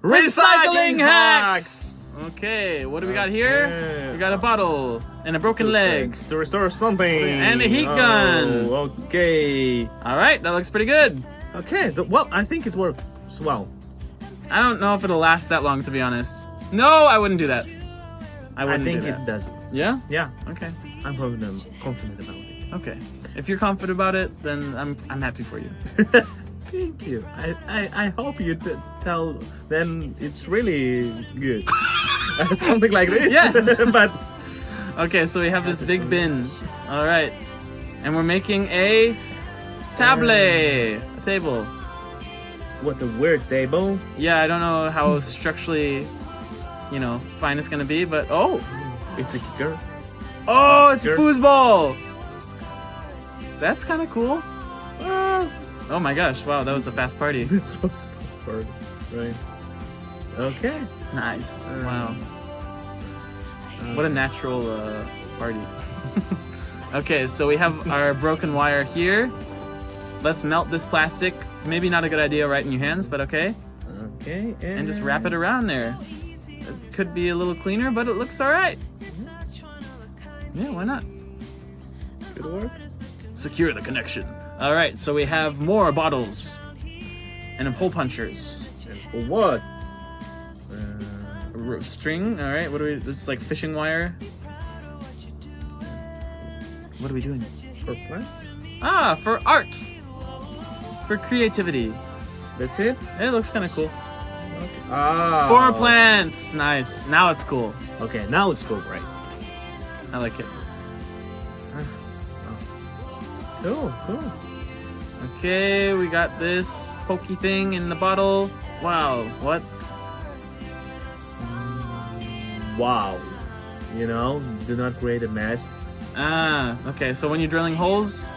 Recycling hacks! Okay, what do we got here? We got a bottle and a broken leg. To restore something. And a heat gun. Okay. Alright, that looks pretty good. Okay, well, I think it works well. I don't know if it'll last that long, to be honest. No, I wouldn't do that. I I wouldn't think do that. it does. Yeah? Yeah, Okay. I'm confident about it. Okay. If you're confident about it, then I'm happy for you. Thank you. I hope you tell them it's really good. Something like this. Yes. But Okay, so we have this big bin. Alright. And we're making a table. A table. what a weird table. Yeah, I don't know how structurally, fine it's gonna be, but It's a kicker. Oh, it's a Sure. foosball! That's kind of cool. Oh my gosh, wow, that was a fast party. This was part, right? Okay. Nice, wow. What a natural party. Okay, so we have our broken wire here. Let's melt this plastic. Maybe not a good idea right in your hands, but okay. Okay. And just wrap it around there. It could be a little cleaner, but it looks alright. Yeah, why not? Good work. Secure the connection. Alright, so we have more bottles. And hole punchers. And for what? String, alright, what do we, this is like fishing wire. What are we doing? For plants? Ah, for art! For creativity. That's it? It looks kind of cool. Ah. For plants! Nice. Now it's cool. Okay, now it's cool, right? I like it. Cool. Okay, we got this pokey thing in the bottle. Wow, what? Wow. Do not create a mess. Ah, okay, so when you're drilling holes,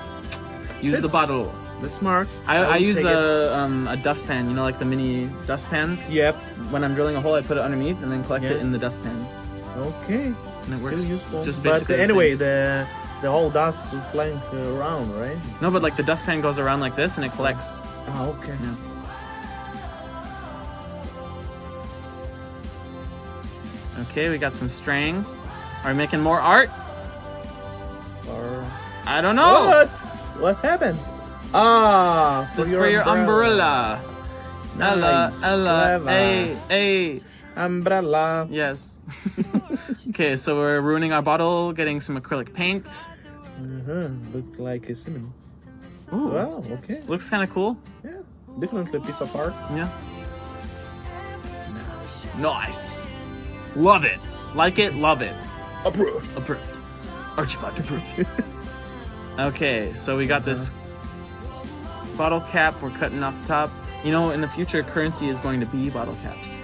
use the That's- bottle. That's smart. I use take a dustpan, like the mini dustpans. Yep. When I'm drilling a hole, I put it underneath and then collect it Yeah. in the dustpan. Okay. And it works Still useful. just but basically the anyway, same. the whole dust flying around, right? No, but like the dustpan goes around like this and it collects. Oh, okay. Yeah. Okay, we got some string. Are we making more art? Or I don't know. what happened? Ah, It's for your umbrella. Nice, Ella, clever. hey. Umbrella. Yes. Okay, so we're ruining our bottle, getting some acrylic paint. Look like a cinnamon. Ooh, Wow. Okay. looks kind of cool. Yeah. Definitely a piece of art. Yeah. Nice. Love it. Like it, love it. Approved. Approved. Archie5 approved. Okay, so we got this bottle cap. We're cutting off the top. In the future, currency is going to be bottle caps.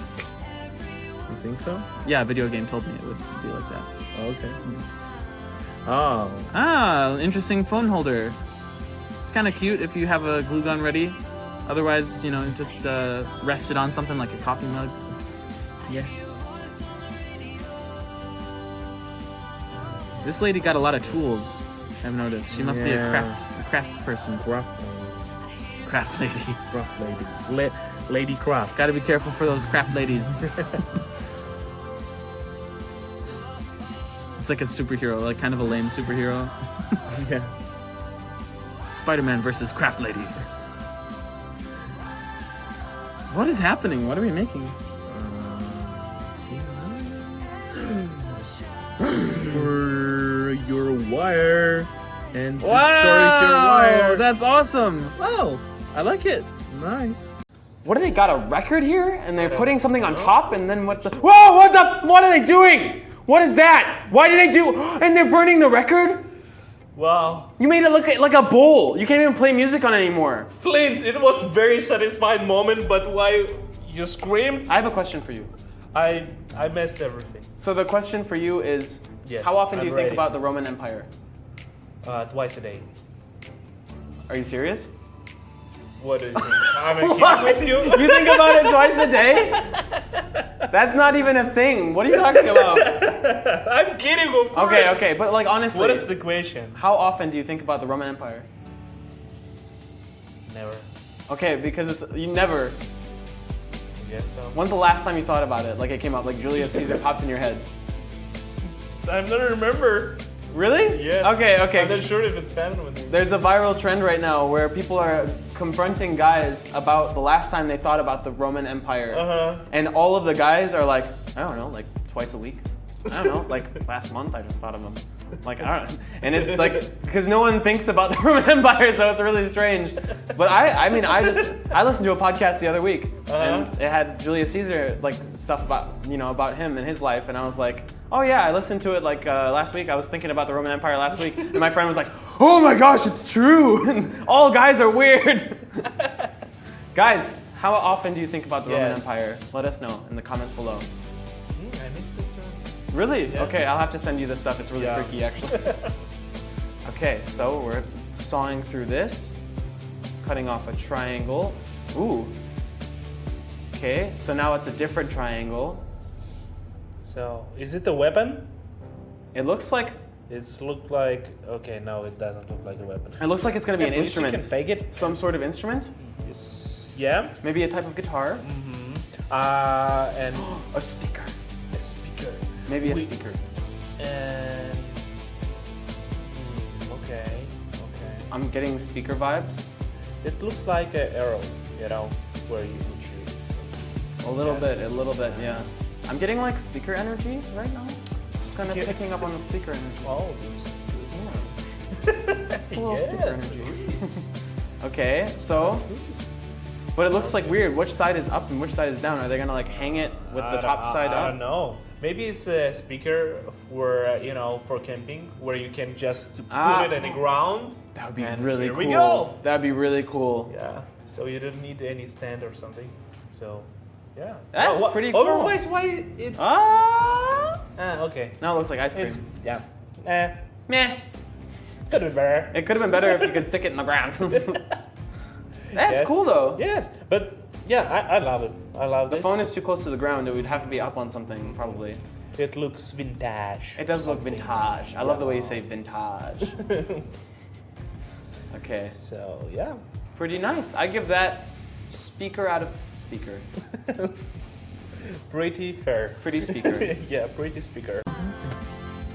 You think so? Yeah, a video game told me it would be like that. Okay. Oh. Ah, interesting phone holder. It's kind of cute if you have a glue gun ready. Otherwise, just rest it on something like a coffee mug. Yeah. This lady got a lot of tools, I've noticed. She must be a Yeah. crafts person. Craft Craft lady. lady. Lady craft. Gotta be careful for those craft ladies. It's like a superhero, like kind of a lame superhero. Yeah. Spider-Man versus craft lady. What is happening? What are we making? For your wire and to storage your wire. That's awesome. Wow, I like it. nice. What do they got, a record here? And they're putting something on top and then what the... Whoa, what are they doing? What is that? Why do they do... And they're burning the record? Wow. You made it look like a bowl. You can't even play music on it anymore. Flint, it was very satisfying moment, but why you screamed? I have a question for you. I messed everything. So the question for you is, Yes, how often do I'm you think ready. about the Roman Empire? Twice a day. Are you serious? What do you think? I'm kidding with you. You think about it twice a day? That's not even a thing. What are you talking about? I'm kidding, of course. Okay, but like honestly, What is the question? how often do you think about the Roman Empire? Never. Okay, because you never. Yes, so. When's the last time you thought about it? Like it came up, like Julius Caesar popped in your head. I'm not remember. Really? Yes. Okay, okay. I'm not sure if it's happened with me. There's a viral trend right now where people are confronting guys about the last time they thought about the Roman Empire. Uh-huh. And all of the guys are like, I don't know, like twice a week. I don't know, like last month I just thought of them. Like, I don't know. And it's like, because no one thinks about the Roman Empire, so it's really strange. But I mean, I listened to a podcast the other week, and it had Julius Caesar, like, stuff about, you know, about him and his life, and I was like, oh yeah, I listened to it like last week. I was thinking about the Roman Empire last week, and my friend was like, oh my gosh, it's true. And all guys are weird. Guys, how often do you think about the Roman Empire? Let us know in the comments below. I missed this one. Really? Yeah. Okay, I'll have to send you this stuff. It's really freaky, actually. Okay, so we're sawing through this, cutting off a triangle. Ooh. Okay, so now it's a different triangle. So, is it a weapon? It looks like It's look like, okay, no, it doesn't look like a weapon. it looks like it's gonna be an At least you instrument. can fake it. Some sort of instrument? Yes. Yeah. Maybe a type of guitar? And A speaker. a speaker. Maybe a Wait. speaker. And okay. I'm getting speaker vibes. It looks like an arrow, you know, where you would shoot. A little bit, yeah. I'm getting like speaker energy right now. Just kind of picking up on the speaker energy. Oh, there's Full of speaker yeah. energy. Okay, so, but it looks like weird. Which side is up and which side is down? Are they gonna like hang it with the top side I up? don't know. Maybe it's a speaker for you know, for camping, where you can just put it in the ground. That would be and really here cool. we go. That'd be really cool. Yeah. So you don't need any stand or something. So, yeah. That's Well, pretty cool. Otherwise, why it? Ah! Okay. Now it looks like ice cream. It's yeah. Meh. Could have been better. It could have been better if you could stick it in the ground. That's Yes. cool though. Yes, but yeah, I love it. I love The it. phone is too close to the ground. It would have to be up on something probably. It looks vintage. It does look vintage. I love the way you say vintage. Okay. So yeah. Pretty nice. I give that speaker out of speaker. Pretty fair. Pretty speaker. Yeah, pretty speaker.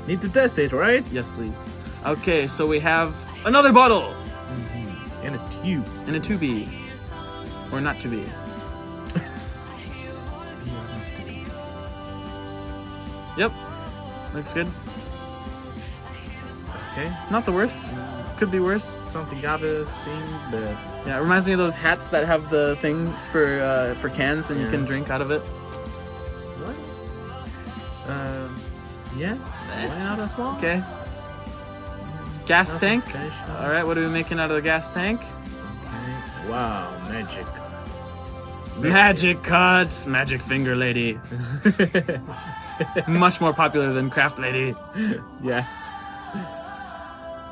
Need to test it, right? Yes, please. Okay, so we have another bottle In a tube. and a 2B. Or not 2B. Yep. Looks good. Okay. Not the worst. Could be worse. Something obvious thing, but Yeah, it reminds me of those hats that have the things for cans and you can drink out of it. what? Yeah. Why not as well? Okay. Gas Nothing tank. special. All right, what are we making out of the gas tank? Okay. Wow, magic. Magic cuts, magic finger lady. Much more popular than craft lady. Yeah.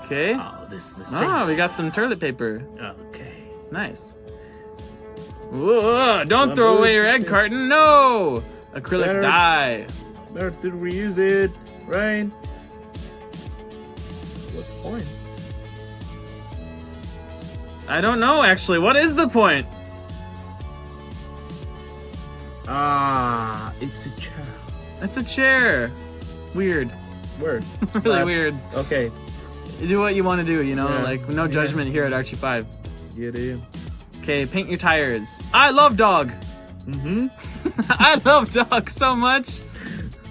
Okay. Oh, this is the same. Ah, we got some toilet paper. Okay. Nice. Whoa, don't throw away your egg carton. No! Acrylic Better- dye. Better to reuse it, right? What's the point? I don't know actually. What is the point? Ah, it's a chair. It's a chair. Weird. Word. Really But- weird. Okay. You do what you want to do, you know? Yeah. Like, no Yeah. judgment here at Archie 5. You do. Okay, paint your tires. I love dog. Mm-hmm. I love dog so much.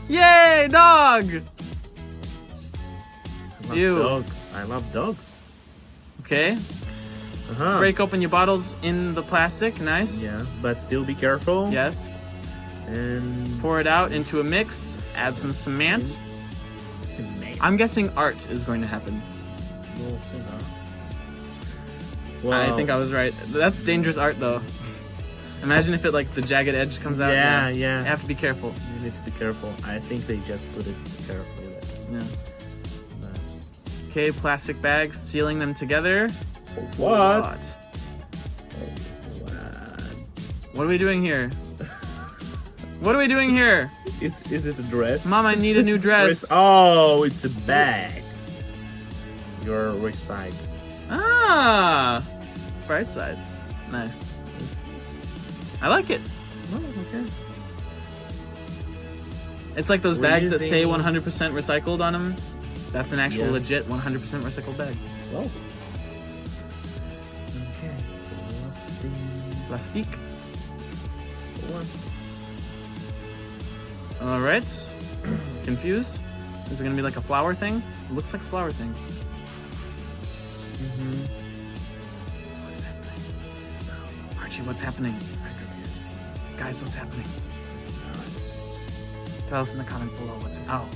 Yay, dog! Ew. Dog. I love dogs. Okay, Uh-huh. break open your bottles in the plastic. Nice. Yeah, but still be careful. Yes. And Pour it out into a mix. Add some cement. cement. I'm guessing art is going to happen. We'll see that. I think I was right. That's dangerous art, though. Imagine if it like the jagged edge comes out. Yeah, You yeah. have to be careful. You need to be careful. I think they just put it carefully there. Yeah. But- Okay, plastic bags, sealing them together. What? What are we doing here? What are we doing here? Is it a dress? Mom, I need a new dress. Oh, it's a bag. Your which side? Ah, bright side. Nice. I like it. Oh, okay. It's like those bags that say Reusing- 100% recycled on them. That's an actual Yeah. legit 100% recycled bag. Oh. Okay. Plastique. One. All right. Confused? Is it gonna be like a flower thing? It looks like a flower thing. Archie, what's happening? Guys, what's happening? Tell us in the comments below what's. Oh,